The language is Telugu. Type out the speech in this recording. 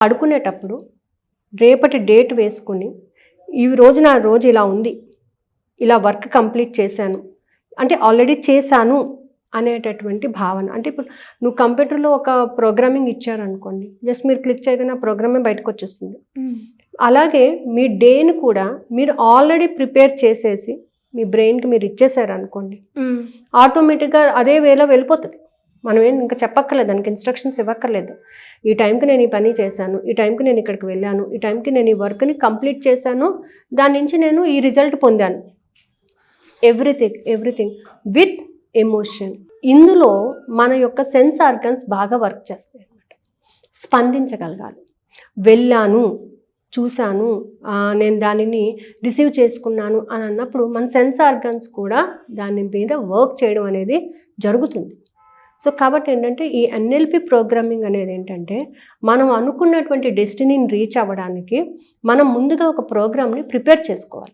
పడుకునేటప్పుడు రేపటి డేట్ వేసుకుని ఈ రోజు నా రోజు ఇలా ఉంది, ఇలా వర్క్ కంప్లీట్ చేశాను అంటే ఆల్రెడీ చేశాను అనేటటువంటి భావన. అంటే ఇప్పుడు నువ్వు కంప్యూటర్లో ఒక ప్రోగ్రామింగ్ ఇచ్చారనుకోండి, జస్ట్ మీరు క్లిక్ చేయగానే ఆ ప్రోగ్రామే బయటకు వచ్చేస్తుంది. అలాగే మీ డేని కూడా మీరు ఆల్రెడీ ప్రిపేర్ చేసేసి మీ బ్రెయిన్కి మీరు ఇచ్చేసారనుకోండి, ఆటోమేటిక్గా అదే వేలో వెళ్ళిపోతుంది. మనం ఏం ఇంకా చెప్పక్కర్లేదు, దానికి ఇన్స్ట్రక్షన్స్ ఇవ్వక్కర్లేదు. ఈ టైంకి నేను ఈ పని చేశాను, ఈ టైంకి నేను ఇక్కడికి వెళ్ళాను, ఈ టైంకి నేను ఈ వర్క్ని కంప్లీట్ చేశాను, దాని నుంచి నేను ఈ రిజల్ట్ పొందాను. Everything with emotion. ఇందులో మన యొక్క సెన్స్ ఆర్గన్స్ బాగా వర్క్ చేస్తాయి అన్నమాట. స్పందించగలగాలి. వెళ్ళాను, చూశాను, నేను దానిని రిసీవ్ చేసుకున్నాను అని అన్నప్పుడు మన సెన్స్ ఆర్గన్స్ కూడా దాని మీద వర్క్ చేయడం అనేది జరుగుతుంది. సో కాబట్టి ఏంటంటే ఈ ఎన్ఎల్పి ప్రోగ్రామింగ్ అనేది ఏంటంటే మనం అనుకున్నటువంటి డెస్టినీని రీచ్ అవ్వడానికి మనం ముందుగా ఒక ప్రోగ్రామ్ని ప్రిపేర్ చేసుకోవాలి.